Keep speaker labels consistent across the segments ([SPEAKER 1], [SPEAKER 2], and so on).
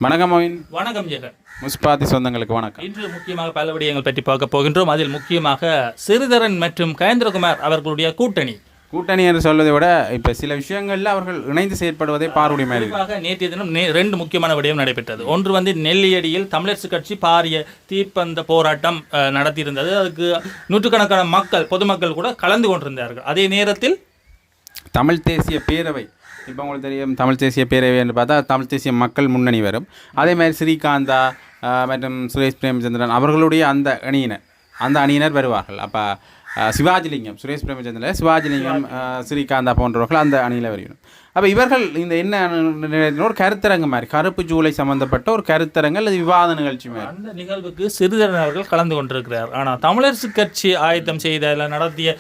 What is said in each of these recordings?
[SPEAKER 1] வணக்கம் மோயின்.
[SPEAKER 2] வணக்கம் ஜெகன்.
[SPEAKER 1] முஸ்பாதி சொந்தங்களுக்கு வணக்கம்.
[SPEAKER 2] இன்று முக்கியமாக பல விடயங்கள் பற்றி பார்க்க போகின்றோம். அதில் முக்கியமாக சிறிதரன் மற்றும் கயேந்திரகுமார் அவர்களுடைய கூட்டணி
[SPEAKER 1] என்று சொல்வதை விட இப்போ சில விஷயங்களில் அவர்கள் இணைந்து செயற்படுவதை பார்வையுடைய மாதிரி.
[SPEAKER 2] நேற்றைய தினம் ரெண்டு முக்கியமான விடயம் நடைபெற்றது. ஒன்று வந்து நெல்லியடியில் தமிழரசு கட்சி பாரிய தீப்பந்த போராட்டம் நடத்தியிருந்தது. அதுக்கு நூற்றுக்கணக்கான பொதுமக்கள் கூட கலந்து கொண்டிருந்தார்கள். அதே நேரத்தில்
[SPEAKER 1] தமிழ் தேசிய பேரவை, இப்போ உங்களுக்கு தெரியும் தமிழ் தேசிய பேரவை என்று பார்த்தா தமிழ் தேசிய மக்கள் முன்னணி வரும். அதே மாதிரி ஸ்ரீகாந்தா மற்றும் சுரேஷ் பிரேமச்சந்திரன் அவர்களுடைய அந்த அணியினர் வருவார்கள். அப்போ சுரேஷ் பிரேமச்சந்திரன், சிவாஜிலிங்கம், ஸ்ரீகாந்தா போன்றவர்கள் அந்த அணியில் வருகிறோம். அப்போ இவர்கள் இந்த என்ன ஒரு கருத்தரங்கு மாதிரி கருப்பு ஜூலை சம்பந்தப்பட்ட ஒரு கருத்தரங்கு அல்லது விவாத நிகழ்ச்சி மாதிரி
[SPEAKER 2] அந்த நிகழ்வுக்கு சிறிதரன் அவர்கள் கலந்து கொண்டிருக்கிறார். ஆனால் தமிழரசு கட்சி ஆயத்தம் செய்த நடத்திய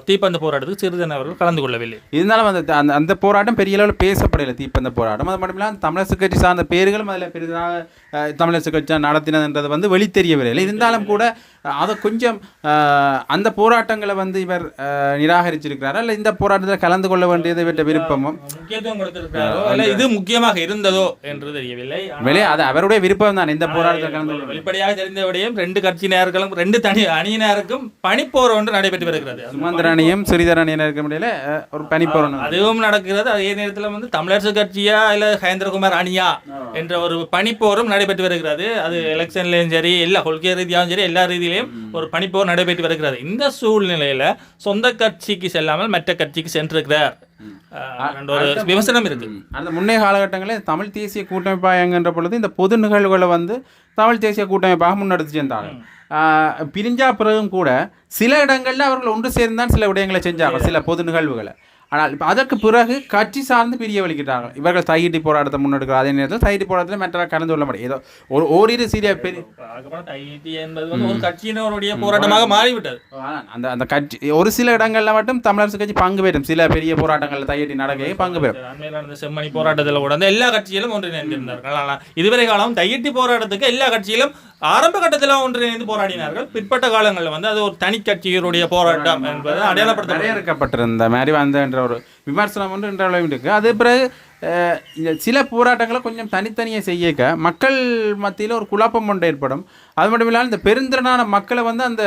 [SPEAKER 2] தீப்பந்த போராட்டத்துக்கு சிறிதரன் அவர்கள் கலந்து கொள்ளவில்லை.
[SPEAKER 1] இருந்தாலும் அந்த அந்த போராட்டம் பெரிய அளவில் பேசப்படலை. தீப்பந்த போராட்டம் அது மட்டும் இல்லாமல் தமிழரசு கட்சி சார்ந்த பேர்களும் அதில் பெரிதாக தமிழரசு கட்சி நடத்தினதுன்றது வெளித்தெரியவில்லை. இருந்தாலும் கூட அதை கொஞ்சம் அந்த போராட்டங்களை இவர் நிராகரிச்சிருக்கிறாரா இல்லை இந்த போராட்டத்தில் கலந்து கொள்ள வேண்டியதை விட்ட விருப்பமும்
[SPEAKER 2] முக்கியத்துவம் கொடுத்திருக்கிறாரோ இது முக்கியமாக இருந்ததோ என்று தெரியவில்லை.
[SPEAKER 1] அது அவருடைய விருப்பம் தான். இந்த போராட்டத்தில் கலந்து
[SPEAKER 2] வெளிப்படையாக தெரிந்தபடியும் ரெண்டு கட்சியினர்களும் ரெண்டு தனி அணியினருக்கும் பனிப்போர் ஒன்று நடைபெற்று வருகிறது.
[SPEAKER 1] சுமந்திர அணியும் சிறிதர் அணியினருக்கும் இடையில ஒரு பனிப்போர்
[SPEAKER 2] அதுவும் நடக்கிறது. அதே நேரத்தில் தமிழரசு கட்சியா இல்ல கயேந்திரகுமார் அணியா என்ற ஒரு பனிப்போரும் நடைபெற்று வருகிறது. அது எலெக்ஷன்லயும் சரி, எல்லா கொள்கை ரீதியாகவும் சரி, எல்லா ரீதியிலையும் ஒரு பனிப்போர் நடைபெற்று வருகிறது. இந்த சூழ்நிலையில சொந்த கட்சிக்கு செல்லாமல் மற்ற கட்சிக்கு சென்றிருக்கிறார் ஒரு விமர்சனம் இருக்கு.
[SPEAKER 1] அந்த முன்னே காலகட்டங்களில் தமிழ் தேசிய கூட்டமைப்பாகங்கிற பொழுது இந்த பொது நிகழ்வுகளை தமிழ் தேசிய கூட்டமைப்பாக முன்னெடுத்து சென்றாங்க. பிரிஞ்சா பிறகும் கூட சில இடங்களில் அவர்கள் ஒன்று சேர்ந்தான் சில விடயங்களை செஞ்சாங்க, சில பொது நிகழ்வுகளை. ஆனால் இப்போ அதற்கு பிறகு கட்சி சார்ந்து பிரிய வலிக்கிறார்கள். இவர்கள் தையிட்டி போராட்டத்தை முன்னெடுக்கிறார். அதே நேரத்தில் தையிட்டி போராட்டத்தில் மற்ற கலந்து கொள்ள முடியும். ஏதோ ஓரிரு சீரிய பெரிய
[SPEAKER 2] கட்சியினருடைய போராட்டமாக மாறிவிட்டது.
[SPEAKER 1] அந்த அந்த கட்சி ஒரு சில இடங்களில் மட்டும் தமிழரசு கட்சி பங்கு பெறும். சில பெரிய போராட்டங்களில் தையிட்டி நடக்க பங்கு பெறும்.
[SPEAKER 2] அண்மையில் நடந்த செம்மணி போராட்டத்தில் கூட எல்லா கட்சியிலும் ஒன்றிணைந்திருந்தார்கள். ஆனால் இதுவரை காலம் தையிட்டி போராட்டத்துக்கு எல்லா கட்சியிலும் ஆரம்ப கட்டத்தில் ஒன்றிணைந்து போராடினார்கள். பிற்பட்ட காலங்களில் அது ஒரு தனி கட்சியினுடைய போராட்டம் என்பது
[SPEAKER 1] அடையாளப்படுத்தப்பட்டிருந்த மாதிரி என்ற ஒரு விமர்சனம் ஒன்று இன்றளவும் இருக்கு. அது பிறகு இந்த சில போராட்டங்களை கொஞ்சம் தனித்தனியாக செய்யக்க மக்கள் மத்தியில் ஒரு குழப்பம் ஒன்று ஏற்படும். அது மட்டும் இல்லாமல் இந்த பெருந்திரனான மக்களை அந்த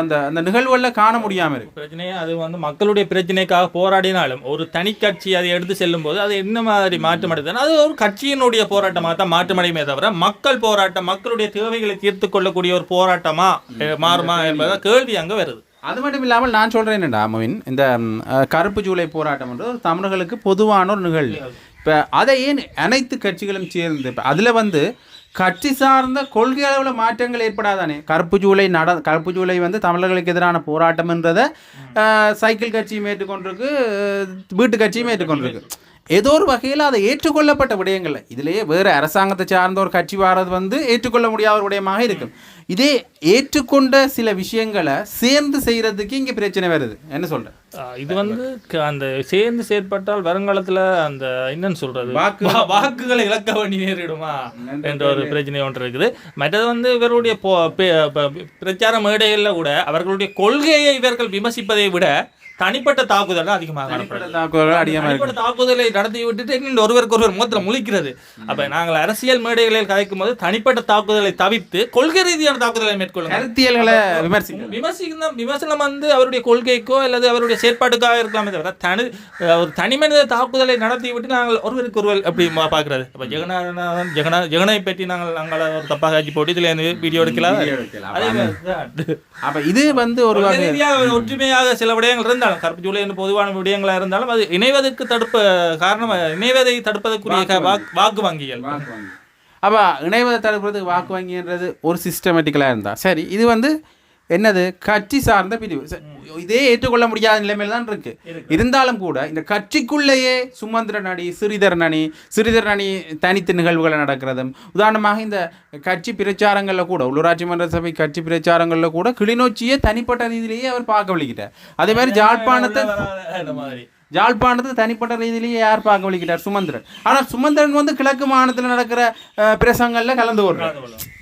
[SPEAKER 1] அந்த நிகழ்வுகளில் காண முடியாமல் இருக்கு.
[SPEAKER 2] பிரச்சனையே அது மக்களுடைய பிரச்சனைக்காக போராடினாலும் ஒரு தனி கட்சி அதை எடுத்து செல்லும் போது அது என்ன மாதிரி மாற்றமடைந்தது, அது ஒரு கட்சியினுடைய போராட்டமாக தான் மாற்றமடையுமே தவிர மக்கள் போராட்டம், மக்களுடைய தேவைகளை தீர்த்து கொள்ளக்கூடிய ஒரு போராட்டமா மாறுமா என்பதை கேள்வி அங்கே வருது.
[SPEAKER 1] அது மட்டும் இல்லாமல் நான் சொல்கிறேன் என்னடா அம்மாவின் இந்த கருப்பு ஜூலை போராட்டம் என்று தமிழர்களுக்கு பொதுவான ஒரு நிகழ்வு. இப்போ அதை ஏன் அனைத்து கட்சிகளும் சேர்ந்து இப்போ அதில் கட்சி சார்ந்த கொள்கை அளவில் மாற்றங்கள் ஏற்படாதானே? கருப்பு ஜூலை தமிழர்களுக்கு எதிரான போராட்டம்ன்றதை சைக்கிள் கட்சியும் ஏற்றுக்கொண்டிருக்கு, வீட்டு கட்சியும் ஏற்றுக்கொண்டிருக்கு. ஏதோ ஒரு வகையில் அதை ஏற்றுக்கொள்ளப்பட்ட விடயங்கள். இதிலேயே வேறு அரசாங்கத்தை சார்ந்த ஒரு கட்சி வாரது ஏற்றுக்கொள்ள முடியாத ஒரு விடயமாக இருக்கும். இதே ஏற்றுக்கொண்ட சில விஷயங்களை சேர்ந்து செய்கிறதுக்கு இங்கே பிரச்சனை வருது. என்ன சொல்கிறேன்,
[SPEAKER 2] இது அந்த சேர்ந்து செயற்பட்டால் வருங்காலத்தில் அந்த என்னன்னு சொல்கிறது வாக்குகளை இழக்க வேண்டி நேரிடுமா என்ற ஒரு பிரச்சனை ஒன்று இருக்குது. மற்றது இவருடைய பிரச்சார மேடைகளில் கூட அவர்களுடைய கொள்கையை இவர்கள் விமர்சிப்பதை விட தனிப்பட்ட தாக்குதல் அதிகமாக தாக்குதலை நடத்தி விட்டுட்டு ஒருவருக்கு ஒருவர் முகத்தில் முழிக்கிறது. அப்ப நாங்கள் அரசியல் மேடைகளில் கதைக்கும் போது தனிப்பட்ட தாக்குதலை தவிர்த்து கொள்கை ரீதியான தாக்குதலை மேற்கொள்ளும். விமர்சனம் அவருடைய கொள்கைக்கோ அல்லது அவருடைய செயற்பாட்டுக்காக இருக்கலாமே தவிர ஒரு தனி மனித தாக்குதலை நடத்தி விட்டு நாங்கள் ஒருவருக்கு ஒருவர் அப்படி பார்க்கறது. அப்ப ஜெகனை பற்றி நாங்கள் ஒரு தப்பாக ஆக்கி போட்டு இதுல வீடியோ எடுக்கலாம்.
[SPEAKER 1] இது ஒரு
[SPEAKER 2] ஒற்றுமையாக சில விடயங்கள் இருந்தால் கருப்பு ஜூலை என்று பொதுவான விடயங்களாக இருந்தாலும் அது இணைவதற்கு இணைவதை தடுப்பதற்குரிய வாக்கு வங்கிகள்.
[SPEAKER 1] அப்போ இணைவதை தடுப்பதற்கு வாக்கு வங்கின்றது ஒரு சிஸ்டமேட்டிக்கலாக இருந்தால் சரி. இது என்னது கட்சி சார்ந்த பிரிவு. இதே ஏற்றுக்கொள்ள முடியாத நிலைமையில் தான் இருக்கு. இருந்தாலும் கூட இந்த கட்சிக்குள்ளேயே சுமந்திரன் அணி, சிறிதரன் அணி தனித்து நிகழ்வுகளை நடக்கிறதும். உதாரணமாக இந்த கட்சி பிரச்சாரங்களில் கூட உள்ளூராட்சி மன்ற சபை கட்சி பிரச்சாரங்களில் கூட கிளிநொச்சியை தனிப்பட்ட ரீதியிலேயே அவர் பார்க்க வலிக்கிட்டார். அதே மாதிரி ஜாழ்ப்பாணத்துக்கு தனிப்பட்ட ரீதியிலேயே யார் பார்க்க வலிக்கிட்டார்? சுமந்திரன். ஆனால் சுமந்திரன் கிழக்கு மாநிலத்தில் நடக்கிற பிரசங்களில் கலந்து கொள்றார்.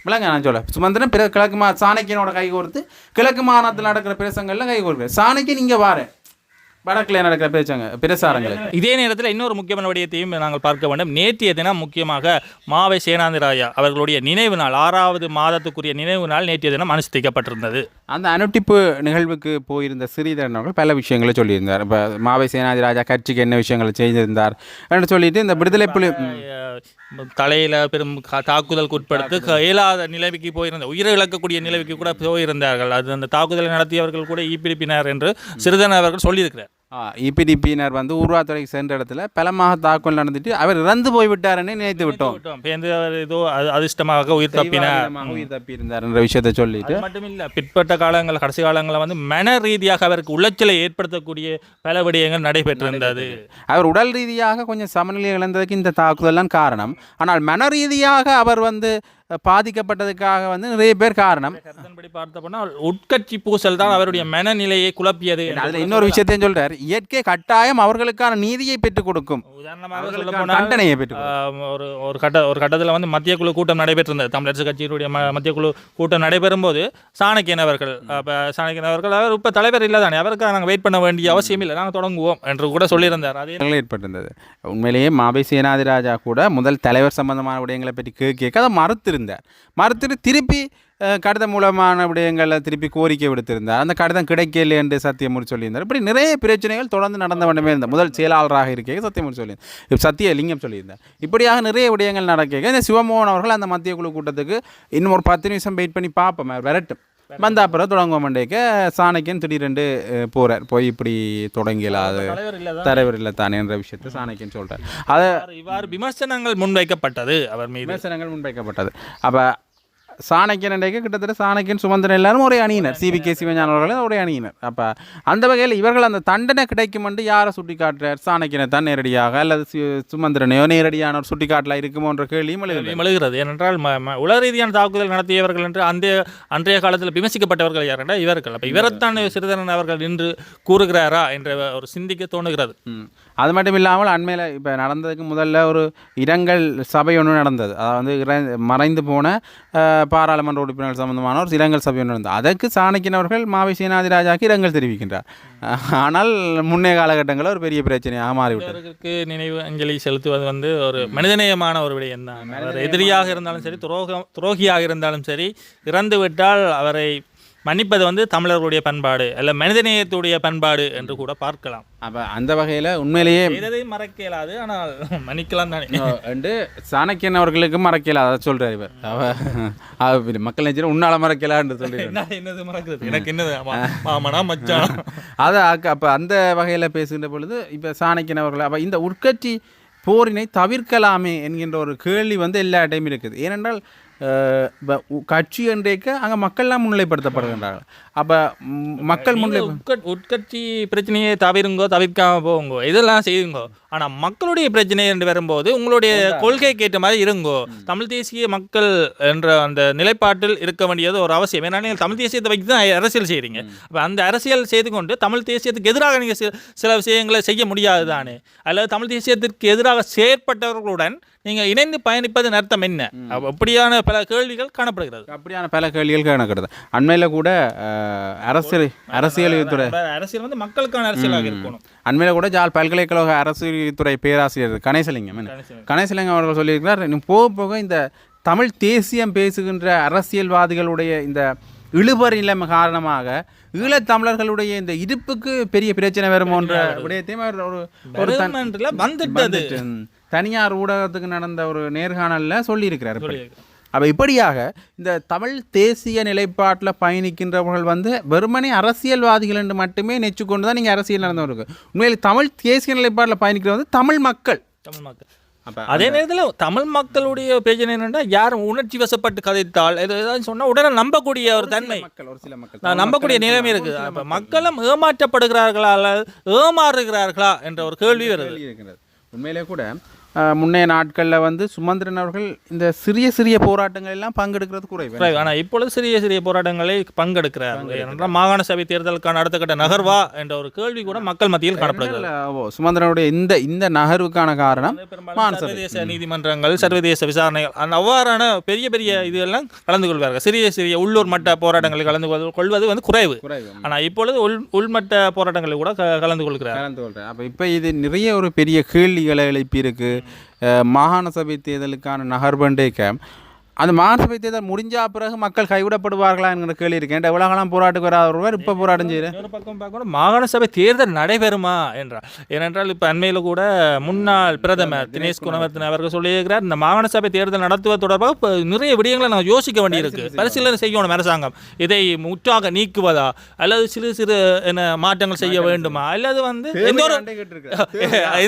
[SPEAKER 1] விளங்க நான் சொல்ல சுமந்திரன் கிழக்கு சாணக்கியனோட கைகோர்த்து கிழக்கு மாநிலத்தில் நடக்கிற பிரசங்களில் கைகோர்க்கிறார். சாணக்கியன் இங்கே வார வடக்கில் நடக்கிற பிரச்சாரங்கள்.
[SPEAKER 2] இதே நேரத்தில் இன்னொரு முக்கியமான விடயத்தையும் நாங்கள் பார்க்க வேண்டும். நேற்றைய தினம் முக்கியமாக மாவை சேனாதிராயா அவர்களுடைய நினைவு நாள் 6வது மாதத்துக்குரிய நினைவு நாள் நேற்றைய தினம் அனுஷ்டிக்கப்பட்டிருந்தது.
[SPEAKER 1] அந்த அனுட்டிப்பு நிகழ்வுக்கு போயிருந்த ஸ்ரீதரன் அவர்கள் பல விஷயங்களை சொல்லியிருந்தார். இப்போ மாவை சேனாதிராஜா கட்சிக்கு என்ன விஷயங்களை செய்திருந்தார் என்று சொல்லிட்டு இந்த விடுதலை புலி
[SPEAKER 2] தலையில் பெரும் தாக்குதலுக்கு உட்படுத்த இயலாத நிலைமைக்கு போயிருந்த உயிரை இழக்கக்கூடிய நிலைமைக்கு கூட போயிருந்தார்கள். அது அந்த தாக்குதலை நடத்தியவர்கள் கூட இபிடிபினர் என்று சிறிதரன் அவர்கள் சொல்லியிருக்கிறார்.
[SPEAKER 1] இபிடிபியினர் வந்து ஊர்வாத்துறைக்கு சென்ற இடத்துல பலமாக தாக்குதல் நடந்துட்டு அவர் இறந்து போய்விட்டாருன்னு நினைத்து விட்டோம்.
[SPEAKER 2] ஏதோ அதிர்ஷ்டமாக உயிர்
[SPEAKER 1] தப்பியிருந்தார் என்ற விஷயத்தை சொல்லிட்டு
[SPEAKER 2] மட்டும் இல்லை, பிற்பட்ட காலங்கள் கடைசி காலங்களில் வந்து மன ரீதியாக அவருக்கு உளைச்சலை ஏற்படுத்தக்கூடிய பல விடயங்கள் நடைபெற்றிருந்தது.
[SPEAKER 1] அவர் உடல் ரீதியாக கொஞ்சம் சமநிலை இழந்ததுக்கு இந்த தாக்குதல்லாம் காரணம். ஆனால் மன ரீதியாக அவர் வந்து பாதிக்கப்பட்டதுக்காக வந்து நிறைய பேர் காரணம்.
[SPEAKER 2] கருத்தின்படி பார்த்தோம்னா உட்கட்சி பூசல் தான் அவருடைய மனநிலையை குழப்பியது.
[SPEAKER 1] அதில் இன்னொரு விஷயத்தையும் சொல்றார், இயற்கை கட்டாயம் அவர்களுக்கான நீதியை பெற்றுக் கொடுக்கும்.
[SPEAKER 2] உதாரணமாக சொல்ல போனால் ஒரு கட்டத்தில் வந்து மத்திய குழு கூட்டம் நடைபெற்றிருந்தது. தமிழரசு கட்சியினுடைய மத்திய குழு கூட்டம் நடைபெறும் போது சாணக்கியன் அவர்கள் அவர் இப்போ தலைவர் இல்லை தானே, அவருக்கு நாங்கள் வெயிட் பண்ண வேண்டிய அவசியம் இல்லை, நாங்கள் தொடங்குவோம் என்று கூட சொல்லியிருந்தார். அதே
[SPEAKER 1] ஏற்பட்டிருந்தது. உண்மையிலேயே மாவை சேனாதிராஜா கூட முதல் தலைவர் சம்பந்தமான விடயங்களை பற்றி கேட்க அதை மறுத்துட்டு திருப்பி கடிதம் மூலமான விடயங்களை திருப்பி கோரிக்கை விடுத்திருந்தார். அந்த கடிதம் கிடைக்கல என்று சத்தியமூர்த்தி சொல்லியிருந்தார். இப்படி நிறைய பிரச்சனைகள் தொடர்ந்து நடந்த வண்ணமே இருந்தார். முதல் செயலாளராக இருக்க சத்தியமூர்த்தி சொல்லியிருந்தார், சத்தியலிங்கம் சொல்லியிருந்தார். இப்படியாக நிறைய விடயங்கள் நடக்க இந்த சிவமோகன் அவர்கள் அந்த மத்திய குழு கூட்டத்துக்கு இன்னும் ஒரு 10 நிமிஷம் வெயிட் பண்ணி பார்ப்போம், வரட்டும் வந்த அப்புறம் தொடங்குவோம் மண்டேக்க சாணக்கியன் திடீரென்று போகிறார். போய் இப்படி தொடங்கலாது தலைவர் இல்லை தானே என்ற விஷயத்தை சாணக்கியன் சொல்கிறார். அதை
[SPEAKER 2] இவ்வாறு விமர்சனங்கள் முன்வைக்கப்பட்டது, அவர் மீது
[SPEAKER 1] விமர்சனங்கள் முன்வைக்கப்பட்டது. அப்போ சாணக்கியன் இன்றைக்கு கிட்டத்தட்ட சாணக்கியன் சுமந்திரன் எல்லாரும் ஒரே அணியினர், சிபிகே சிவஞான அவர்களும் ஒரே அணியினர். அப்போ அந்த வகையில் இவர்கள் அந்த தண்டனை கிடைக்கும் என்று யாரை சுட்டி காட்டுறார்? சாணக்கியனை தான் நேரடியாக அல்லது சுமந்திரனையோ நேரடியான ஒரு சுட்டி காட்டலாம் இருக்குமோன்ற கேள்வியும்
[SPEAKER 2] எழுகிறது. ஏனென்றால் உள ரீதியான தாக்குதல் நடத்தியவர்கள் என்று அன்றைய காலத்தில் விமர்சிக்கப்பட்டவர்கள் யார் என்றால் இவர்கள். அப்போ இவரைத்தான் சிறிதரன் அவர்கள் நின்று கூறுகிறாரா என்ற ஒரு சிந்திக்க தோணுகிறது.
[SPEAKER 1] அது மட்டும் இல்லாமல் அண்மையில் இப்போ நடந்ததுக்கு முதல்ல ஒரு இரங்கல் சபை ஒன்று நடந்தது. அதாவது மறைந்து போன பாராளுமன்ற உறுப்பினர்கள் சம்பந்தமான ஒரு இரங்கல் சபை ஒன்று நடந்தது. அதற்கு சாணக்கியன் அவர்கள் மாவை சேனாதிராஜாக்கு இரங்கல் தெரிவிக்கின்றார். ஆனால் முன்னே காலகட்டங்களில் ஒரு பெரிய பிரச்சனையாக மாறிவிட்டது.
[SPEAKER 2] நினைவு அஞ்சலி செலுத்துவது வந்து ஒரு மனிதநேயமான ஒரு விடயம் தான். அவர் எதிரியாக இருந்தாலும் சரி, துரோகியாக இருந்தாலும் சரி, இறந்து விட்டால் அவரை மன்னிப்பது வந்து தமிழர்களுடைய பண்பாடு அல்ல மனிதநேயத்துடைய பண்பாடு என்று கூட பார்க்கலாம்.
[SPEAKER 1] அப்போ அந்த வகையில் உண்மையிலேயே
[SPEAKER 2] எதையும் மறக்க இயலாது, ஆனால் மன்னிக்கலாம் தானே
[SPEAKER 1] என்று சாணக்கியன் அவர்களுக்கு மறக்க இயலாது. அதை சொல்கிறார் இவர். அவர் மக்கள் நினைச்சு உன்னால மறக்கலான்னு சொல்லி
[SPEAKER 2] என்னது மறக்கிறது, எனக்கு என்னது மாமனா மச்சான்
[SPEAKER 1] அதை அப்போ அந்த வகையில் பேசுகின்ற பொழுது இப்போ சாணக்கியன் அவர்கள் அப்போ இந்த உட்கட்சி போரினை தவிர்க்கலாமே என்கின்ற ஒரு கேள்வி வந்து எல்லா டைமும் இருக்குது. ஏனென்றால் கட்சி என்றேக்க அங்கே மக்கள்லாம் முன்னிலைப்படுத்தப்படுகின்றார்கள். அப்போ மக்கள்
[SPEAKER 2] உட்கட்சி பிரச்சனையை தவிர்க்காமல் போகுங்கோ, இதெல்லாம் செய்யுங்கோ. ஆனால் மக்களுடைய பிரச்சனை என்று வரும்போது உங்களுடைய கொள்கைக்கு ஏற்ற மாதிரி இருங்கோ. தமிழ் தேசிய மக்கள் என்ற அந்த நிலைப்பாட்டில் இருக்க வேண்டியது ஒரு அவசியம். ஏன்னா நீங்கள் தமிழ் தேசியத்தை வைத்து தான் அரசியல் செய்கிறீங்க. அப்போ அந்த அரசியல் செய்து கொண்டு தமிழ் தேசியத்துக்கு எதிராக நீங்கள் சில விஷயங்களை செய்ய முடியாது தானே. அல்லது தமிழ் தேசியத்திற்கு எதிராக செயற்பட்டவர்களுடன் நீங்கள் இணைந்து பயணிப்பதன் அர்த்தம் என்ன? அப்படியான பல கேள்விகள் காணப்படுகிறது.
[SPEAKER 1] அண்மையில் கூட அரசியல்
[SPEAKER 2] வந்து மக்களுக்கான அரசியலாக இருக்கணும்.
[SPEAKER 1] அண்மையில் கூட ஜாழ் பல்கலைக்கழக அரசியல் துறை பேராசிரியர் கணேசலிங்கம் அவர்கள் சொல்லியிருக்கிறார், போக போக இந்த தமிழ் தேசியம் பேசுகின்ற அரசியல்வாதிகளுடைய இந்த இழுபறி நிலைமை காரணமாக ஈழத்தமிழர்களுடைய இந்த இருப்புக்கு பெரிய பிரச்சனை வருமோன்ற விடயத்தையும் வந்துட்டது தனியார் ஊடகத்துக்கு நடந்த ஒரு நேர்காணலில் சொல்லியிருக்கிறார். அப்போ இப்படியாக இந்த தமிழ் தேசிய நிலைப்பாட்டில் பயணிக்கின்றவர்கள் வந்து வெறுமனே அரசியல்வாதிகள் என்று மட்டுமே நெச்சுக்கொண்டு தான் நீங்கள் அரசியல் நடந்தவருக்கு. உண்மையில் தமிழ் தேசிய நிலைப்பாட்டில் பயணிக்கிற வந்து தமிழ் மக்கள்.
[SPEAKER 2] அதே நேரத்தில் தமிழ் மக்களுடைய பிரச்சனை என்னென்னா, யாரும் உணர்ச்சி வசப்பட்டு கதைத்தால் ஏதாவது சொன்னால் உடனே நம்பக்கூடிய ஒரு தன்மை, நம்பக்கூடிய நிலைமை இருக்குது. அப்போ மக்களும் ஏமாற்றப்படுகிறார்களா அல்லது ஏமாறுகிறார்களா என்ற ஒரு கேள்வி வருது.
[SPEAKER 1] உண்மையிலே கூட முன்னைய நாட்களில் வந்து சுமந்திரன் அவர்கள் இந்த சிறிய சிறிய போராட்டங்கள் எல்லாம் பங்கெடுக்கிறது குறைவு.
[SPEAKER 2] ஆனால் இப்பொழுது சிறிய சிறிய போராட்டங்களை பங்கெடுக்கிறார். ஏனென்றால் மாகாண சபை தேர்தலுக்கான அடுத்த கட்ட நகர்வா என்ற ஒரு கேள்வி கூட மக்கள் மத்தியில் காணப்படுகிறது.
[SPEAKER 1] சுமந்திரனுடைய இந்த நகர்வுக்கான காரணம்
[SPEAKER 2] சர்வதேச நீதிமன்றங்கள், சர்வதேச விசாரணைகள், அந்த அவ்வாறான பெரிய பெரிய இதெல்லாம் கலந்து கொள்வார்கள். சிறிய சிறிய உள்ளூர் மட்ட போராட்டங்களில் கலந்து கொள்வது வந்து குறைவு. ஆனால் இப்பொழுது உள்மட்ட போராட்டங்களில் கூட கலந்து கொள்கிறார்.
[SPEAKER 1] அப்போ இப்போ இது நிறைய ஒரு பெரிய கேள்விகளை எழுப்பியிருக்கு. மாகாண சபை தேர்தலுக்கான நகர்பண்டேக்க அந்த மாகாண சபை தேர்தல் முடிஞ்சா பிறகு மக்கள் கைவிடப்படுவார்களா என்கிற கேள்வி இருக்கேன். எவ்வளோ காலம் போராட்டுக்கு வராதவர் இப்போ போராட்டம் செய்கிறேன்.
[SPEAKER 2] ஒரு பக்கம் பார்க்கணும், மாகாண சபை தேர்தல் நடைபெறுமா என்றால் ஏனென்றால் இப்போ அண்மையில் கூட முன்னாள் பிரதமர் தினேஷ் குணவர்த்தன அவர்கள் சொல்லியிருக்கிறார், இந்த மாகாண சபை தேர்தல் நடத்துவது தொடர்பாக இப்போ நிறைய விடயங்களை நாங்கள் யோசிக்க வேண்டியிருக்கு, பரிசீலனை செய்யணும் அரசாங்கம். இதை முற்றாக நீக்குவதா அல்லது சிறு சிறு என்ன மாற்றங்கள் செய்ய வேண்டுமா அல்லது வந்து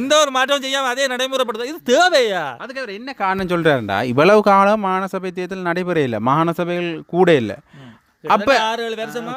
[SPEAKER 2] எந்த ஒரு மாற்றம் செய்யாமல் அதே நடைமுறைப்படுத்த இது தேவையா?
[SPEAKER 1] அதுக்கு அவர் என்ன காரணம் சொல்கிறாருண்டா, இவ்வளவு காலம் மாகாண சபை தேர்தல் நடைபெற இல்லை, மாகாண சபைகள் கூட இல்லை, அப்ப
[SPEAKER 2] 6-7 வருஷமா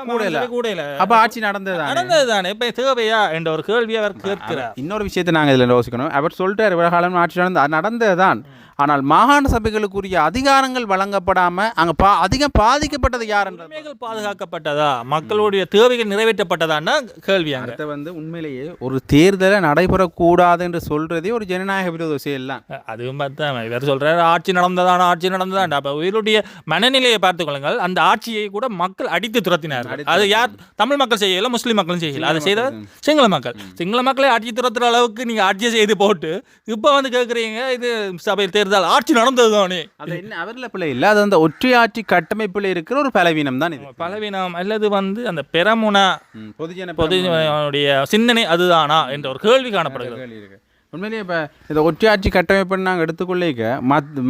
[SPEAKER 2] கூட இல்ல,
[SPEAKER 1] அப்ப ஆட்சி
[SPEAKER 2] நடந்ததுதானே, இப்ப தேவையா என்ற ஒரு கேள்வியை அவர் கேட்கிறார்.
[SPEAKER 1] இன்னொரு விஷயத்தை நாங்கள் இதில் யோசிக்கணும். அவர் சொல்லிட்டார் இவ்வளவு காலம் ஆட்சி நடந்ததுதான், ஆனால் மாகாண சபைகளுக்குரிய அதிகாரங்கள் வழங்கப்படாம அங்க அதிகம் பாதிக்கப்பட்டது யார் என்ற
[SPEAKER 2] உரிமைகள் பாதுகாக்கப்பட்டதா, மக்களுடைய தேவைகள் நிறைவேற்றப்பட்டதான்னா கேள்வி.
[SPEAKER 1] அடுத்த வந்து உண்மையிலேயே ஒரு தேர்தலை நடைபெறக்கூடாது என்று சொல்றதே ஒரு ஜனநாயக விரோத செயல்லாம்.
[SPEAKER 2] அதுவும் பார்த்தா இவர் சொல்றாரு ஆட்சி நடந்ததான அப்ப இவருடைய மனநிலையை பார்த்துக் கொள்ளுங்கள். அந்த ஆட்சியை கூட மக்கள் அடித்து துரத்தினார். அது யார்? தமிழ் மக்கள் செய்யல, முஸ்லீம் மக்களும் செய்யல, அதை செய்த சிங்கள மக்களை அடித்து துரத்துற அளவுக்கு நீங்க ஆட்சியை செய்து போட்டு இப்ப வந்து கேட்குறீங்க இது சபை தேர்தல் ஆட்சி நடந்ததுதானே.
[SPEAKER 1] அது என்ன அவர்ல பிள்ளை இல்லை, அது அந்த ஒற்றையாட்சி கட்டமைப்பில் இருக்கிற ஒரு பலவீனம் தான். இது
[SPEAKER 2] பலவீனம் அல்லது வந்து அந்த பெரமுன பொதுஜனுடைய சிந்தனை அதுதானா என்ற ஒரு கேள்வி காணப்படுகிறது.
[SPEAKER 1] உண்மையிலேயே இப்போ இந்த ஒற்றையாட்சி கட்டமைப்புன்னு நாங்கள் எடுத்துக்கொள்ளிக்க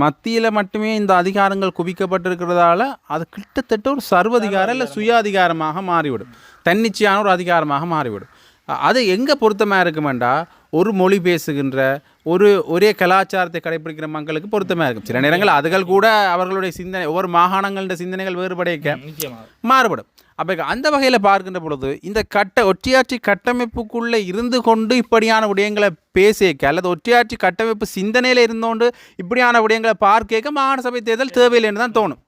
[SPEAKER 1] மத்தியில் மட்டுமே இந்த அதிகாரங்கள் குவிக்கப்பட்டிருக்கிறதால அது கிட்டத்தட்ட ஒரு சர்வதிகாரம் இல்லை சுய அதிகாரமாக மாறிவிடும், தன்னிச்சையான ஒரு அதிகாரமாக மாறிவிடும். அது எங்கே பொருத்தமாக இருக்குமெண்டா ஒரு மொழி பேசுகின்ற ஒரே கலாச்சாரத்தை கடைபிடிக்கிற மக்களுக்கு பொருத்தமாக இருக்கும். சில நேரங்கள் அதுகள் கூட அவர்களுடைய சிந்தனை ஒவ்வொரு மாகாணங்களோட சிந்தனைகள் வேறுபடைக்க மாறுபடும். அப்போ அந்த வகையில் பார்க்கின்ற பொழுது இந்த ஒற்றையாட்சி கட்டமைப்புக்குள்ளே இருந்து கொண்டு இப்படியான விடயங்களை பேசிக்க அல்லது ஒற்றையாட்சி கட்டமைப்பு சிந்தனையில் இருந்தோண்டு இப்படியான விடயங்களை பார்க்க மாகாண சபை தேர்தல் தேவையில்லைன்னு தான் தோணும்.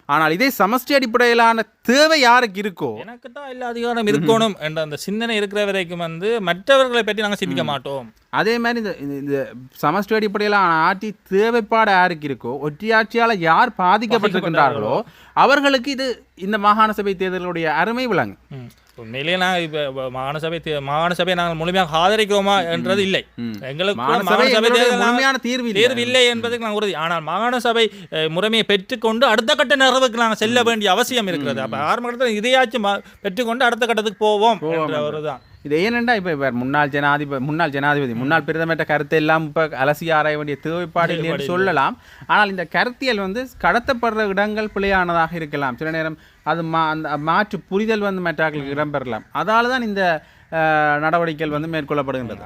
[SPEAKER 1] ஆனால் இதே சமஷ்டி அடிப்படையிலான தேவை யாருக்கு இருக்கோ,
[SPEAKER 2] எனக்கு தான் எல்லா அதிகாரம் இருக்கணும் என்ற அந்த சிந்தனை இருக்கிற வரைக்கும் வந்து மற்றவர்களை பற்றி நாங்கள் சிந்திக்க மாட்டோம்.
[SPEAKER 1] அதே மாதிரி இந்த சமஷ்டி அடிப்படையிலான ஆட்சி தேவைப்பாடு யாருக்கு இருக்கோ, ஒற்றையாட்சியால் யார் பாதிக்கப்பட்டிருக்கின்றார்களோ அவர்களுக்கு இந்த மாகாண சபை தேர்தலுடைய அருமை விளங்கும்.
[SPEAKER 2] உண்மையிலேயே நாங்கள் இப்போ மாகாண சபையை நாங்கள் முழுமையாக ஆதரிக்கிறோமா என்றது இல்லை, எங்களுக்கு
[SPEAKER 1] முழுமையான தீர்வு
[SPEAKER 2] இல்லை என்பதுக்கு நாங்கள் உறுதி. ஆனால் மாகாண சபை முறைமையை பெற்றுக்கொண்டு அடுத்த கட்ட நகர்வுக்கு நாங்கள் செல்ல வேண்டிய அவசியம் இருக்கிறது. அப்போ ஆரம்ப கட்டத்தில் இதையாச்சும் பெற்றுக்கொண்டு அடுத்த கட்டத்துக்கு போவோம் என்ற தான்.
[SPEAKER 1] இது ஏனென்றா இப்போ முன்னாள் ஜனாதிபதி முன்னாள் பிரதமர் கருத்தை எல்லாம் இப்போ அலசி ஆராய வேண்டிய தேவைப்பாடு இல்லைன்னு சொல்லலாம். ஆனால் இந்த கருத்தியல் வந்து கடத்தப்படுற இடங்கள் பிழையானதாக இருக்கலாம். சில நேரம் அது அந்த மாற்று புரிதல் வந்து மற்றவர்களுக்கு இடம்பெறலாம். அதால தான் இந்த நடவடிக்கைகள் வந்து மேற்கொள்ளப்படுகின்றது.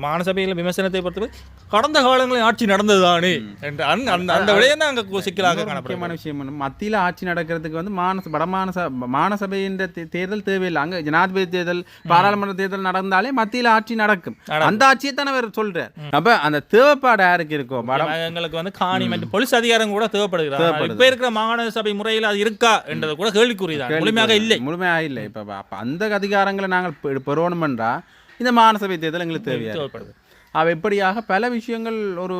[SPEAKER 2] மாகாண சபையில் விமர்சனத்தை பொறுத்தவரை கடந்த காலங்களில் ஆட்சி நடந்ததுதானே அந்த விடயம் தான் அங்கே சிக்கலாக
[SPEAKER 1] முக்கியமான விஷயம். மத்தியில் ஆட்சி நடக்கிறதுக்கு வந்து மாகாண சபையின் தேர்தல் தேவையில்லை. அங்கே ஜனாதிபதி தேர்தல் பாராளுமன்ற தேர்தல் நடந்தாலே மத்தியில் ஆட்சி நடக்கும். அந்த ஆட்சியை தானே அவர் சொல்றார். அப்ப அந்த தேவைப்பாடு யாருக்கு இருக்கும்?
[SPEAKER 2] எங்களுக்கு வந்து காணி மற்றும் போலீஸ் அதிகாரம் கூட தேவைப்படுகிறது. இப்ப இருக்கிற மாகாண சபை முறையில் அது இருக்கா என்றது கூட கேள்விக்குறிதான். முழுமையாக இல்லை.
[SPEAKER 1] இப்ப அந்த அதிகாரங்களை நாங்கள் பெறணுமென்றா இந்த மாகாண சபை தேர்தல் எங்களுக்கு தேவைப்படுது. அவ எப்படியாக பல விஷயங்கள் ஒரு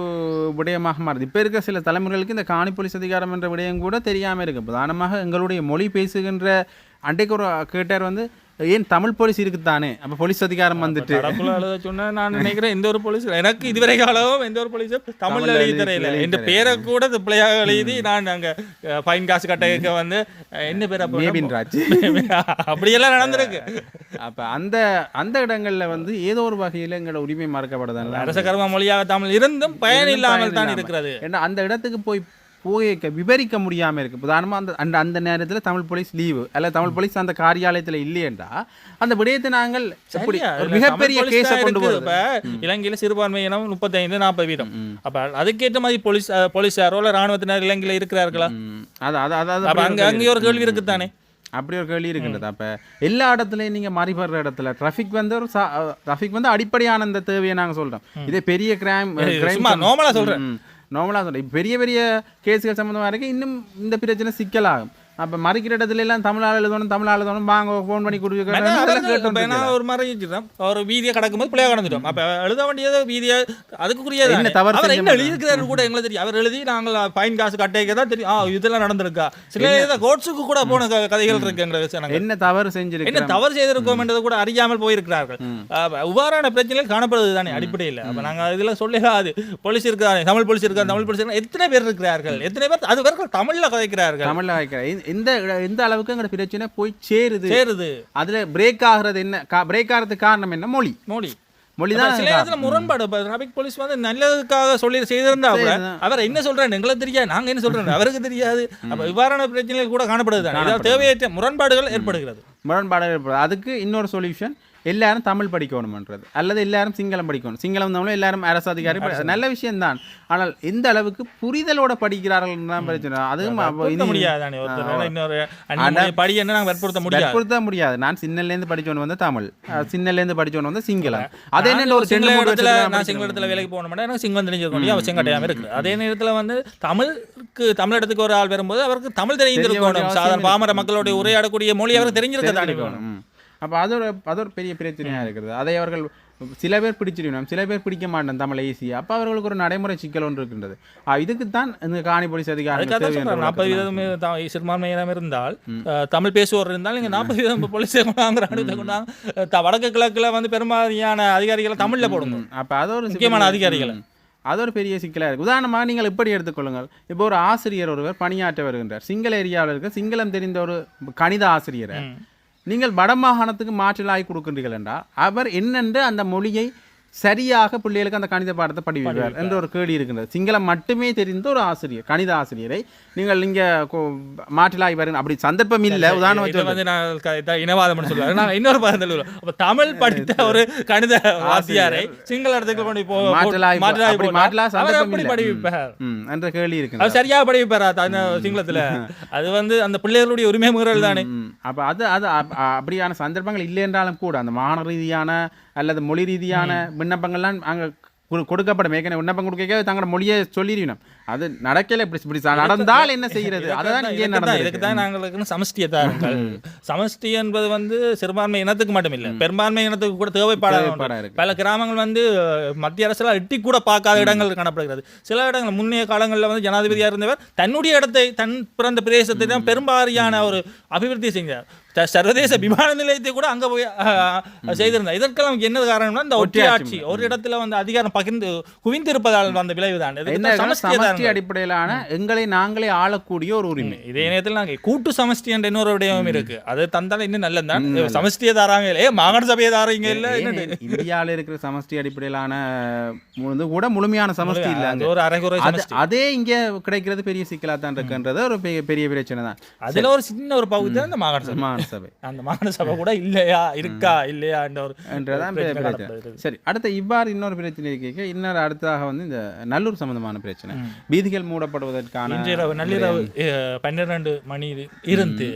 [SPEAKER 1] விடயமாக மாறுது. இப்போ இருக்கிற சில தலைமுறைகளுக்கு இந்த காணி போலீஸ் அதிகாரம் என்ற விடயம் கூட தெரியாமல் இருக்கு. பிரதானமாக எங்களுடைய மொழி பேசுகின்ற அன்றைக்கு ஒரு கேட்டார் வந்து ஏன் தமிழ் போலீஸ் இருக்குதானே, அப்போ போலீஸ் அதிகாரம் வந்துட்டு
[SPEAKER 2] சொன்னா நான் நினைக்கிறேன் எந்த ஒரு போலீஸ் எனக்கு இதுவரை காலம் எந்த ஒரு போலீஸும் தமிழ்ல எழுதி தரையில என் பேரை கூட பிள்ளையாக எழுதி நான் அங்கே ஃபைன் காசு கட்ட வந்து என்ன பேர் அப்படியெல்லாம் நடந்திருக்கு.
[SPEAKER 1] அப்போ அந்த இடங்களில் வந்து ஏதோ ஒரு வகையில் எங்களோட உரிமை மறக்கப்படுது.
[SPEAKER 2] அரச கர்ம மொழியாக தமிழ் இருந்தும் பயன் இல்லாமல் தான் இருக்கிறது.
[SPEAKER 1] ஏன்னா அந்த இடத்துக்கு போய் விவரிக்க முடியாமல் இருக்கு. உதாரணமாக அந்த நேரத்தில் தமிழ் போலீஸ் லீவு அல்ல தமிழ் போலீஸ் அந்த காரியாலயத்தில் இல்லையென்றா அந்த விடயத்தை நாங்கள் மிகப்பெரிய கேஸை கொண்டு போகிறோம்.
[SPEAKER 2] இலங்கையில் சிறுபான்மையினம் 35-40%. அப்போ அதுக்கேற்ற மாதிரி போலீஸாரோ இல்லை ராணுவத்தினர் இலங்கையில் இருக்கிறார்களா?
[SPEAKER 1] அங்கே
[SPEAKER 2] ஒரு கேள்வி இருக்குத்தானே.
[SPEAKER 1] அப்படி ஒரு கேள்வி இருக்கின்றது. அப்போ எல்லா இடத்துலையும் நீங்கள் மாறிப்படுற இடத்துல டிராஃபிக் வந்து ஒரு டிராஃபிக் வந்து அடிப்படையான இந்த தேவையை நாங்கள் சொல்கிறோம். இதே பெரிய கிரைம்
[SPEAKER 2] நார்மலாக சொல்கிறேன்
[SPEAKER 1] பெரிய பெரிய கேஸுகள் சம்மந்தமாக இருக்கு. இன்னும் இந்த பிரச்சனை சிக்கலாகும். அப்போ மறிக்கிற இடத்துல எல்லாம் தமிழால் எழுதணும் வாங்க ஃபோன் பண்ணி கொடுக்க
[SPEAKER 2] ஒரு மாதிரி ஒரு வீதியை கடக்கும்போது பிள்ளையா கடந்துட்டோம். அப்போ எழுத வேண்டியது வீதியை அதுக்குரிய என்ன தவறு என்ன எழுதியிருக்கிறாரு கூட எங்களுக்கு தெரியும். அவர் எழுதி நாங்கள் ஃபைன் காசு கட்டைக்கு தான் தெரியும் இதெல்லாம் நடந்திருக்கா. சில கோட்ஸுக்கு கூட போன கதைகள் இருக்குங்கிற
[SPEAKER 1] என்ன தவறு செஞ்சிருக்கு
[SPEAKER 2] என்ன தவறு செய்திருக்கோம் என்றது கூட அறியாமல் போயிருக்கிறார்கள். இவ்வாறான பிரச்சனைகள் காணப்படுது தானே அடிப்படையில். அப்போ நாங்கள் இதில் சொல்லலாது போலீஸ் இருக்காரு, தமிழ் போலீஸ் இருக்காரு, எத்தனை பேர் இருக்கிறார்கள், எத்தனை பேர் அது பேர்கள் தமிழில் கதைக்கிறார்கள்.
[SPEAKER 1] தமிழில் கதைக்கிறார். இந்த அளவுக்கு எங்க பிரச்சனை போய் சேருது. அதுல பிரேக் ஆகுறது என்ன, பிரேக் ஆகிறதுக்கு காரணம் என்ன? மொழிதான்.
[SPEAKER 2] சில இடத்துல முரண்பாடு. டிராபிக் போலீஸ் வந்து நல்லதுக்காக சொல்லி செய்திருந்தா கூட அவர் என்ன சொல்றாரு எங்களுக்கு தெரியாது, நாங்க என்ன சொல்றோம் அவருக்கு தெரியாது. அப்ப இவ்வாறான பிரச்சனைகள் கூட காணப்படுது. தேவையற்ற முரண்பாடுகள் ஏற்படுகிறது.
[SPEAKER 1] அதுக்கு இன்னொரு சொல்யூஷன் எல்லாரும் தமிழ் படிக்கணும்ன்றது, அல்லது எல்லாரும் சிங்களம் படிக்கணும். சிங்களம் தமிழும் எல்லாரும் அரசு அதிகாரி நல்ல விஷயம்தான். ஆனால் எந்த அளவுக்கு புரிதலோட படிக்கிறார்கள் தான் பிரச்சனை. அதுவும் வற்புறுத்த முடியாது. நான் சின்னலேருந்து படிச்சவன் வந்து தமிழ், சின்னலேருந்து படிச்சவன் வந்து சிங்களம். அதே நேரத்தில் ஒரு
[SPEAKER 2] சிங்களத்தில் வேலைக்கு போகணும் எனக்கு சிங்களம் தெரிஞ்சிருக்கணும் அவசியம் கட்டாயம் இருக்கு. அதே நேரத்தில் வந்து தமிழகத்துக்கு ஒரு ஆள் வரும்போது அவருக்கு தமிழ் தெரிஞ்சிருக்கணும். சாதாரண பாமர மக்களுடைய உரையாடக்கூடிய மொழி அவருக்கு தெரிஞ்சிருக்க.
[SPEAKER 1] அப்போ அது ஒரு பெரிய பிரச்சனையாக இருக்கிறது. அதை அவர்கள் சில பேர் பிடிச்சிருக்கணும், சில பேர் பிடிக்க மாட்டேன் தமிழ் ஈஸியாக. அப்போ அவர்களுக்கு ஒரு நடைமுறை சிக்கல் ஒன்று இருக்கின்றது. இதுக்குத்தான் இந்த காணி போலீஸ் அதிகாரி
[SPEAKER 2] 40% சிறுபான்மையினம் இருந்தால் தமிழ் பேசுவோர் இருந்தால் நீங்கள் 40% போலீஸ் வடக்கு கிழக்கில் வந்து பெரும்பாலான அதிகாரிகளை தமிழில் போடுங்க.
[SPEAKER 1] அப்போ அது ஒரு
[SPEAKER 2] முக்கியமான அதிகாரிகளை
[SPEAKER 1] அது ஒரு பெரிய சிக்கலாக இருக்குது. உதாரணமாக நீங்கள் இப்படி எடுத்துக்கொள்ளுங்கள். இப்போ ஒரு ஆசிரியர் ஒருவர் பணியாற்ற வருகின்றார். சிங்கள ஏரியாவில் இருக்க சிங்களம் தெரிந்த ஒரு கணித ஆசிரியரை நீங்கள் வடமாகாணத்துக்கு மாற்றலாகி கொடுக்கின்றீர்கள் என்றால் அவர் என்னென்று அந்த மொழியை சரியாக பிள்ளைகளுக்கு அந்த கணித பாடத்தை படிப்பார் என்ற ஒரு கேள்வி இருக்கின்றது. சிங்களம் மட்டுமே தெரிந்த ஒரு ஆசிரியர், கணித ஆசிரியரை நீங்கள் இங்கே மாற்றலாகி வருங்க, அப்படி சந்தர்ப்பம் இல்லை. உதாரணம்
[SPEAKER 2] இனவாதம் சொல்லுவாங்க. நான் இன்னொரு பாடத்தில் தமிழ் படித்த ஒரு கணித ஆசிரியரை சிங்கள இடத்துக்கு கொண்டு
[SPEAKER 1] என்ற கேள்வி இருக்கு.
[SPEAKER 2] அது சரியாக படிப்பாரா சிங்களத்தில்? அது வந்து அந்த பிள்ளைகளுடைய உரிமை முறைகள் தானே.
[SPEAKER 1] அப்போ அது அப்படியான சந்தர்ப்பங்கள் இல்லை என்றாலும் கூட அந்த மாகாண ரீதியான அல்லது மொழி ரீதியான விண்ணப்பங்கள்லாம் அங்கே கொடுக்கப்படும். ஏற்கனவே விண்ணப்பம் கொடுக்க தங்களோட மொழியை சொல்லிடணும். அது நடக்கல. இப்படி நடந்தால் என்ன செய்கிறது? அதுதான் இங்கே நடந்தது.
[SPEAKER 2] இதுக்கு தான் நாங்களுக்கு சமஷ்டியை தாருங்கள். சமஷ்டி என்பது வந்து சிறுபான்மை இனத்துக்கு மட்டும் இல்லை, பெரும்பான்மை இனத்துக்கு கூட தேவைப்படாது. பல கிராமங்கள் வந்து மத்திய அரசு எட்டி கூட பார்க்காத இடங்கள் காணப்படுகிறது. சில இடங்கள் முன்னைய காலங்களில் வந்து ஜனாதிபதியாக இருந்தவர் தன்னுடைய இடத்தை, தன் பிறந்த பிரதேசத்தை தான் பெரும்பாலான ஒரு அபிவிருத்தி செஞ்சார். சர்வதேச விமான நிலையத்தை கூட அங்கே போய் செய்திருந்தார். இதற்கெல்லாம் என்ன காரணம்னா இந்த ஒற்றையாட்சி, ஒரு இடத்துல வந்து அதிகாரம் பகிர்ந்து குவிந்திருப்பதால் வந்த விளைவு தான்.
[SPEAKER 1] அடிப்படையிலான எங்களை நாங்களே ஆளக்கூடிய ஒரு உரிமை.
[SPEAKER 2] இதே நேரத்தில் நாங்கள் கூட்டு சமஷ்டி என்ற இன்னொரு விடயமும் இருக்கு. அது தந்தாலும் இன்னும் நல்லதான். சமஷ்டியை தாராங்க இல்லையே, மாகாண சபையை தாராங்க இல்லை.
[SPEAKER 1] இந்தியாவில் இருக்கிற சமஷ்டி அடிப்படையிலான கூட முழுமையான சமஷ்டி இல்லை,
[SPEAKER 2] ஒரு அரைகுறை.
[SPEAKER 1] அதே இங்கே கிடைக்கிறது பெரிய சிக்கலா தான் இருக்குன்றது ஒரு பெரிய பிரச்சனை தான்.
[SPEAKER 2] அதுல ஒரு சின்ன ஒரு பகுதி தான் இந்த மாகாண சபை. அந்த மாகாண சபை கூட இல்லையா இருக்கா இல்லையா என்றதான்
[SPEAKER 1] பிரச்சனை. சரி, அடுத்த இவ்வாறு இன்னொரு பிரச்சனை கேட்க இன்னொரு அடுத்ததாக வந்து இந்த நல்லூர் சம்பந்தமான பிரச்சனை. வீதிகள் மூடப்படுவதற்கான
[SPEAKER 2] நள்ளிரவு 12 மணி இருந்து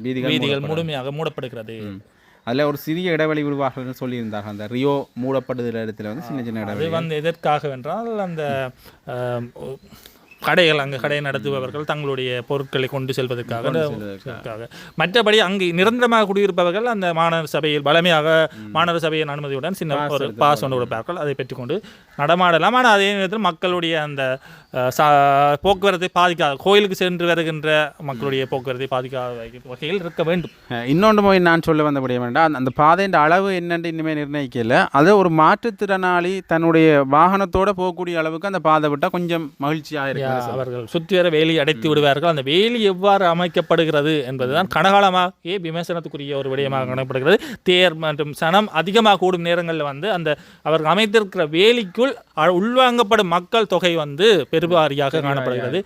[SPEAKER 2] வீதிகள் முழுமையாக மூடப்படுகிறது.
[SPEAKER 1] அதில் ஒரு சிறிய இடைவெளி உருவாக சொல்லியிருந்தாங்க. அந்த ரியோ மூடப்படுகிற இடத்துல வந்து சின்ன இடைவெளி.
[SPEAKER 2] அது வந்து எதற்காக என்றால் அந்த கடைகள், அங்கே கடை நடத்துபவர்கள் தங்களுடைய பொருட்களை கொண்டு செல்வதற்காக. மற்றபடி அங்கு நிரந்தரமாக குடியிருப்பவர்கள் அந்த மாநகர சபையில் பலமையாக மாநகர சபையின் அனுமதியுடன் சின்ன ஒரு பாஸ் ஒன்று கொடுப்பார்கள். அதை பெற்றுக்கொண்டு நடமாடலாம். ஆனால் அதே நேரத்தில் மக்களுடைய அந்த போக்குவரத்தை பாதிக்காத, கோயிலுக்கு சென்று வருகின்ற மக்களுடைய போக்குவரத்தை பாதிக்காத வகையில் இருக்க வேண்டும்.
[SPEAKER 1] இன்னொன்று போய் நான் சொல்ல வந்தபடியே வேண்டாம், அந்த பாதையின் அளவு என்னென்று இனிமேல் நிர்ணயிக்கல. அதை ஒரு மாற்றுத்திறனாளி தன்னுடைய வாகனத்தோடு போகக்கூடிய அளவுக்கு அந்த பாதை விட்டால் கொஞ்சம் மகிழ்ச்சியாக இருக்கு.
[SPEAKER 2] அவர்கள் சுற்றி வர வேலி அடைத்து விடுவார்கள். அந்த வேலி எவ்வாறு அமைக்கப்படுகிறது என்பதுதான் கனகாலமாக விமர்சனத்துக்குரிய ஒரு விடயமாக காணப்படுகிறது. தேர் மற்றும் சனம் அதிகமாக கூடும் நேரங்களில் வந்து அந்த அவர்கள் அமைத்திருக்கிற வேலிக்குள் உள்வாங்கப்படும் மக்கள் தொகை வந்து பெருவாரியாக காணப்படுகிறது.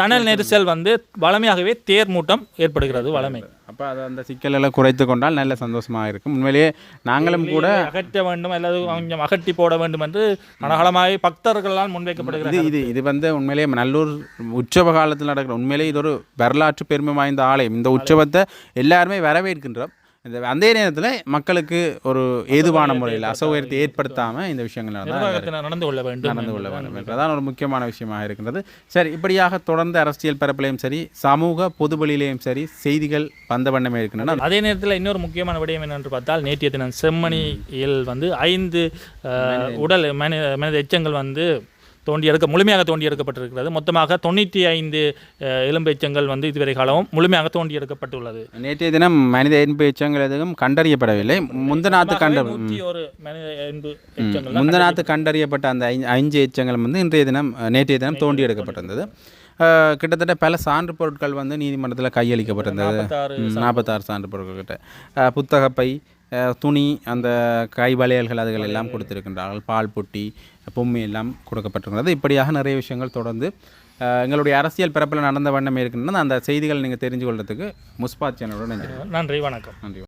[SPEAKER 2] சணல் நெரிசல் வந்து வளமையாகவே தேர் மூட்டம் ஏற்படுகிறது. வளமை
[SPEAKER 1] அப்போ அதை அந்த சிக்கலெல்லாம் குறைத்து கொண்டால் நல்ல சந்தோஷமாக இருக்கும். உண்மையிலேயே நாங்களும் கூட
[SPEAKER 2] அகற்ற வேண்டும் அல்லது கொஞ்சம் அகற்றி போட வேண்டும் என்று மனகலமாய் பக்தர்களால் முன்வைக்கப்படுகிறது.
[SPEAKER 1] இது வந்து உண்மையிலேயே நல்லூர் உற்சவ காலத்தில் நடக்கிற உண்மையிலேயே இது ஒரு வரலாற்று பெருமை வாய்ந்த ஆலயம். இந்த உற்சவத்தை எல்லாருமே வரவேற்கின்றோம். அந்த நேரத்தில் மக்களுக்கு ஒரு ஏதுவான முறையில் அசௌகரியத்தை ஏற்படுத்தாமல் இந்த விஷயங்கள்
[SPEAKER 2] நடந்து கொள்ள வேண்டும்
[SPEAKER 1] என்றதான் ஒரு முக்கியமான விஷயமாக இருக்கின்றது. சரி, இப்படியாக தொடர்ந்து அரசியல் பரப்பிலையும் சரி சமூக பொதுவெளியிலையும் சரி செய்திகள் வந்த வண்ணமே இருக்கின்றன.
[SPEAKER 2] அதே நேரத்தில் இன்னொரு முக்கியமான விடயம் என்னென்று பார்த்தால் நேற்றைய தினம் செம்மணியில் வந்து 5 உடல் மனித எச்சங்கள் வந்து முழுமையாக தோண்டி எடுக்கப்பட்டிருக்கிறது. மொத்தமாக 95 எலும்பு எச்சங்கள் வந்து இதுவரை காலமும் முழுமையாக தோண்டி எடுக்கப்பட்டுள்ளது.
[SPEAKER 1] நேற்றைய தினம் மனித எலும்பு எச்சங்கள் எதுவும் கண்டறியப்படவில்லை. முந்தநாத்து கண்டறியப்பட்ட அந்த 5 எச்சங்கள் வந்து நேற்றைய தினம் தோண்டி எடுக்கப்பட்டிருந்தது. கிட்டத்தட்ட பல சான்று பொருட்கள் வந்து நீதிமன்றத்தில் கையளிக்கப்பட்டிருந்தது. 46 சான்று பொருட்கள் கிட்ட புத்தகப்பை, துணி, அந்த கை வளையல்கள் அதுகள் எல்லாம் கொடுத்திருக்கின்றார்கள். பால் பொட்டி, பொம்மை எல்லாம் கொடுக்கப்பட்டிருக்கிறது. இப்படியாக நிறைய விஷயங்கள் தொடர்ந்து எங்களுடைய அரசியல் பரப்பில் நடந்த வண்ணமே இருக்கின்றன. அந்த செய்திகள் நீங்கள் தெரிஞ்சு கொள்றதுக்கு முஸ்பாத் சேனலோட
[SPEAKER 2] நன்றி, வணக்கம்.
[SPEAKER 1] நன்றி.